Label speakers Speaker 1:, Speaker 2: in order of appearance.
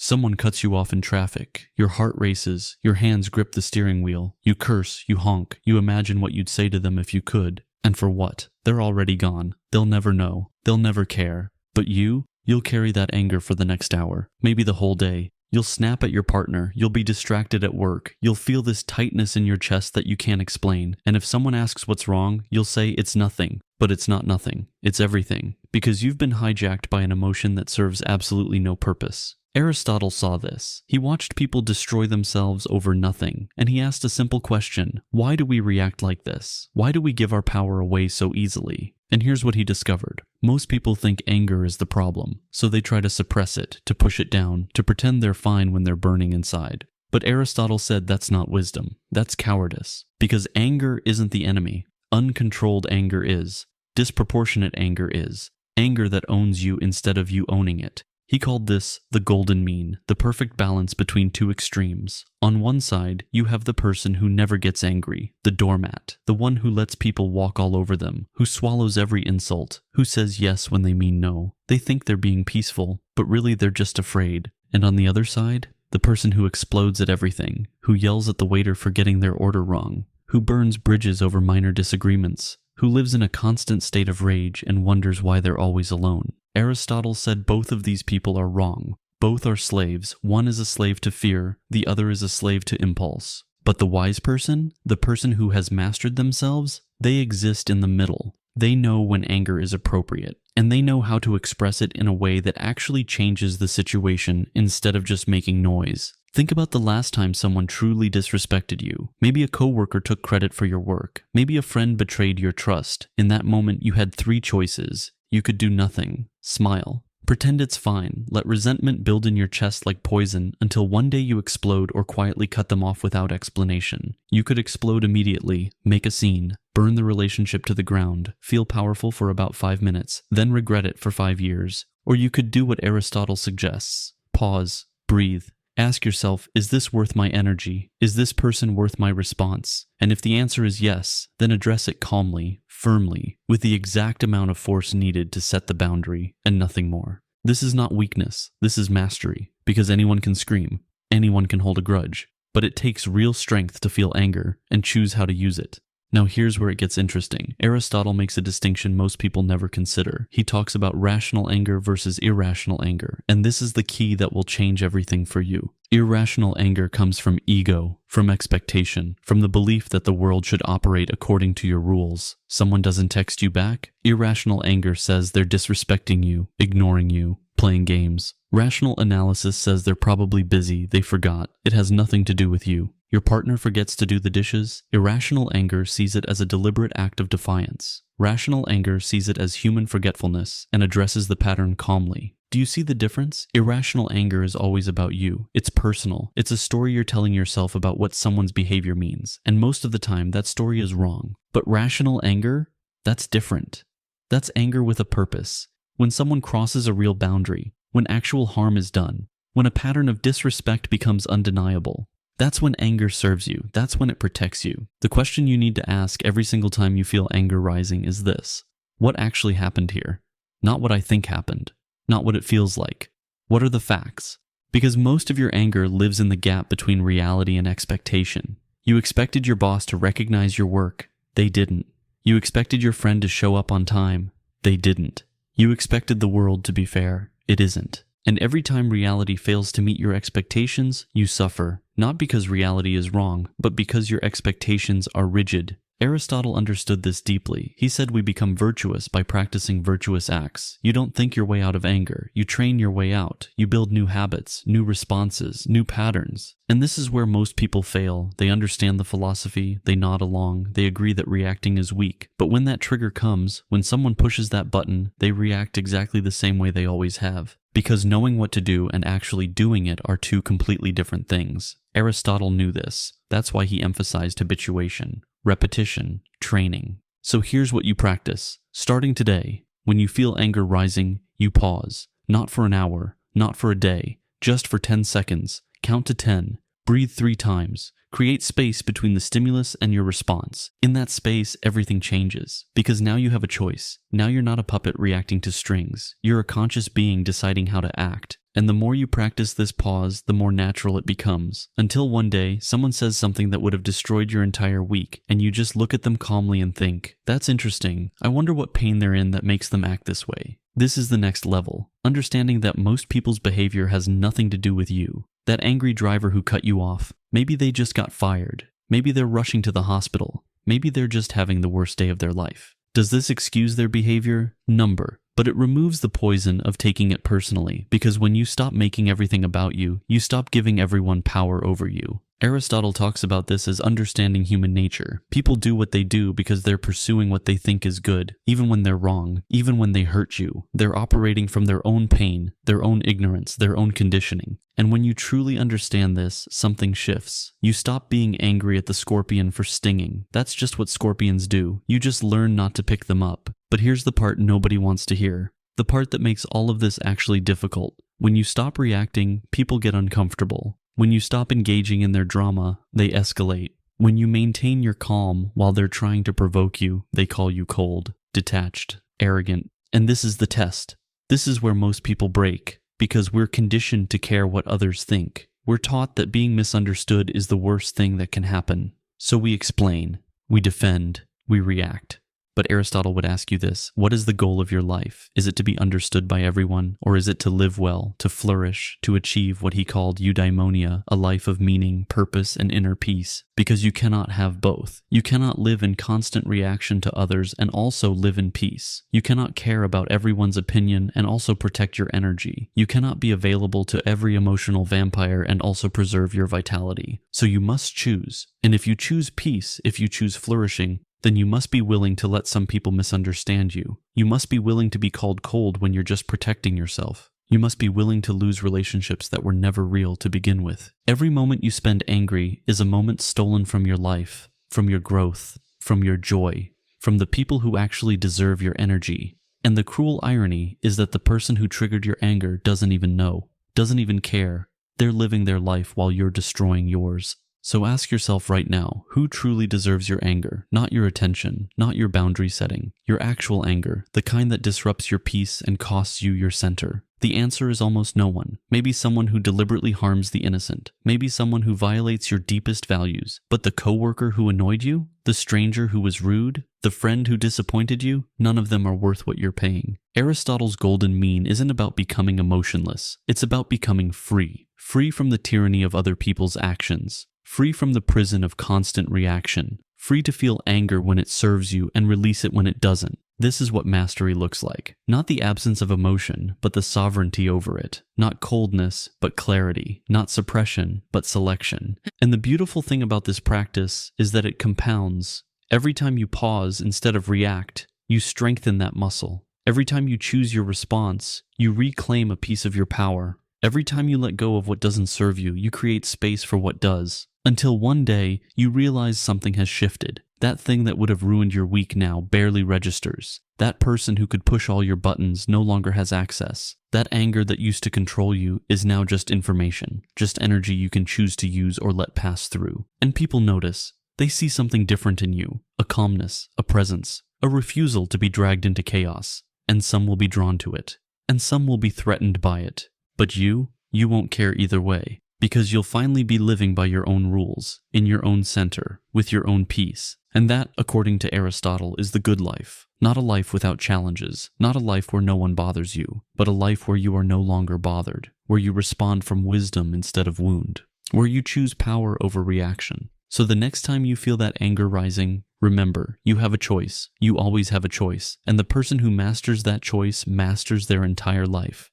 Speaker 1: Someone cuts you off in traffic. Your heart races. Your hands grip the steering wheel. You curse. You honk. You imagine what you'd say to them if you could. And for what? They're already gone. They'll never know. They'll never care. But you'll carry that anger for the next hour, maybe the whole day. You'll snap at your partner. You'll be distracted at work. You'll feel this tightness in your chest that you can't explain. And if someone asks what's wrong, you'll say it's nothing. But it's not nothing. It's everything. Because you've been hijacked by an emotion that serves absolutely no purpose. Aristotle saw this. He watched people destroy themselves over nothing, and he asked a simple question: why do we react like this? Why do we give our power away so easily? And here's what he discovered. Most people think anger is the problem, so they try to suppress it, to push it down, to pretend they're fine when they're burning inside. But Aristotle said that's not wisdom. That's cowardice. Because anger isn't the enemy. Uncontrolled anger is. Disproportionate anger is. Anger that owns you instead of you owning it. He called this the golden mean, the perfect balance between two extremes. On one side, you have the person who never gets angry, the doormat, the one who lets people walk all over them, who swallows every insult, who says yes when they mean no. They think they're being peaceful, but really they're just afraid. And on the other side, the person who explodes at everything, who yells at the waiter for getting their order wrong, who burns bridges over minor disagreements, who lives in a constant state of rage and wonders why they're always alone. Aristotle said both of these people are wrong. Both are slaves. One is a slave to fear, the other is a slave to impulse. But the wise person, the person who has mastered themselves, they exist in the middle. They know when anger is appropriate, and they know how to express it in a way that actually changes the situation instead of just making noise. Think about the last time someone truly disrespected you. Maybe a coworker took credit for your work. Maybe a friend betrayed your trust. In that moment, you had three choices. You could do nothing. Smile. Pretend it's fine. Let resentment build in your chest like poison until one day you explode or quietly cut them off without explanation. You could explode immediately, make a scene, burn the relationship to the ground, feel powerful for about 5 minutes, then regret it for 5 years. Or you could do what Aristotle suggests. Pause. Breathe. Ask yourself, is this worth my energy? Is this person worth my response? And if the answer is yes, then address it calmly, firmly, with the exact amount of force needed to set the boundary, and nothing more. This is not weakness, this is mastery, because anyone can scream, anyone can hold a grudge, but it takes real strength to feel anger and choose how to use it. Now here's where it gets interesting. Aristotle makes a distinction most people never consider. He talks about rational anger versus irrational anger, and this is the key that will change everything for you. Irrational anger comes from ego, from expectation, from the belief that the world should operate according to your rules. Someone doesn't text you back? Irrational anger says they're disrespecting you, ignoring you, playing games. Rational analysis says they're probably busy, they forgot. It has nothing to do with you. Your partner forgets to do the dishes. Irrational anger sees it as a deliberate act of defiance. Rational anger sees it as human forgetfulness and addresses the pattern calmly. Do you see the difference? Irrational anger is always about you. It's personal. It's a story you're telling yourself about what someone's behavior means, and most of the time that story is wrong. But rational anger? That's different. That's anger with a purpose. When someone crosses a real boundary, when actual harm is done, when a pattern of disrespect becomes undeniable, that's when anger serves you. That's when it protects you. The question you need to ask every single time you feel anger rising is this: what actually happened here? Not what I think happened. Not what it feels like. What are the facts? Because most of your anger lives in the gap between reality and expectation. You expected your boss to recognize your work. They didn't. You expected your friend to show up on time. They didn't. You expected the world to be fair. It isn't. And every time reality fails to meet your expectations, you suffer. Not because reality is wrong, but because your expectations are rigid. Aristotle understood this deeply. He said we become virtuous by practicing virtuous acts. You don't think your way out of anger. You train your way out. You build new habits, new responses, new patterns. And this is where most people fail. They understand the philosophy, they nod along, they agree that reacting is weak. But when that trigger comes, when someone pushes that button, they react exactly the same way they always have. Because knowing what to do and actually doing it are two completely different things. Aristotle knew this. That's why he emphasized habituation, repetition, training. So here's what you practice. Starting today, when you feel anger rising, you pause. Not for an hour, not for a day, just for 10 seconds. Count to 10. Breathe 3 times. Create space between the stimulus and your response. In that space, everything changes. Because now you have a choice. Now you're not a puppet reacting to strings. You're a conscious being deciding how to act. And the more you practice this pause, the more natural it becomes. Until one day, someone says something that would have destroyed your entire week, and you just look at them calmly and think, that's interesting. I wonder what pain they're in that makes them act this way. This is the next level. Understanding that most people's behavior has nothing to do with you. That angry driver who cut you off, maybe they just got fired. Maybe they're rushing to the hospital. Maybe they're just having the worst day of their life. Does this excuse their behavior? Number. But it removes the poison of taking it personally, because when you stop making everything about you, you stop giving everyone power over you. Aristotle talks about this as understanding human nature. People do what they do because they're pursuing what they think is good, even when they're wrong, even when they hurt you. They're operating from their own pain, their own ignorance, their own conditioning. And when you truly understand this, something shifts. You stop being angry at the scorpion for stinging. That's just what scorpions do. You just learn not to pick them up. But here's the part nobody wants to hear. The part that makes all of this actually difficult. When you stop reacting, people get uncomfortable. When you stop engaging in their drama, they escalate. When you maintain your calm while they're trying to provoke you, they call you cold, detached, arrogant. And this is the test. This is where most people break, because we're conditioned to care what others think. We're taught that being misunderstood is the worst thing that can happen. So we explain, we defend, we react. But Aristotle would ask you this: what is the goal of your life? Is it to be understood by everyone, or is it to live well, to flourish, to achieve what he called eudaimonia, a life of meaning, purpose, and inner peace? Because you cannot have both. You cannot live in constant reaction to others and also live in peace. You cannot care about everyone's opinion and also protect your energy. You cannot be available to every emotional vampire and also preserve your vitality. So you must choose. And if you choose peace, if you choose flourishing, then you must be willing to let some people misunderstand you. You must be willing to be called cold when you're just protecting yourself. You must be willing to lose relationships that were never real to begin with. Every moment you spend angry is a moment stolen from your life, from your growth, from your joy, from the people who actually deserve your energy. And the cruel irony is that the person who triggered your anger doesn't even know, doesn't even care. They're living their life while you're destroying yours. So ask yourself right now, who truly deserves your anger? Not your attention, not your boundary setting, your actual anger, the kind that disrupts your peace and costs you your center. The answer is almost no one. Maybe someone who deliberately harms the innocent. Maybe someone who violates your deepest values. But the coworker who annoyed you? The stranger who was rude? The friend who disappointed you? None of them are worth what you're paying. Aristotle's golden mean isn't about becoming emotionless. It's about becoming free. Free from the tyranny of other people's actions. Free from the prison of constant reaction. Free to feel anger when it serves you and release it when it doesn't. This is what mastery looks like. Not the absence of emotion, but the sovereignty over it. Not coldness, but clarity. Not suppression, but selection. And the beautiful thing about this practice is that it compounds. Every time you pause instead of react, you strengthen that muscle. Every time you choose your response, you reclaim a piece of your power. Every time you let go of what doesn't serve you, you create space for what does. Until one day, you realize something has shifted. That thing that would have ruined your week now barely registers. That person who could push all your buttons no longer has access. That anger that used to control you is now just information, just energy you can choose to use or let pass through. And people notice. They see something different in you, a calmness, a presence, a refusal to be dragged into chaos. And some will be drawn to it, and some will be threatened by it. But you won't care either way. Because you'll finally be living by your own rules, in your own center, with your own peace. And that, according to Aristotle, is the good life. Not a life without challenges, not a life where no one bothers you, but a life where you are no longer bothered, where you respond from wisdom instead of wound, where you choose power over reaction. So the next time you feel that anger rising, remember, you have a choice. You always have a choice. And the person who masters that choice masters their entire life.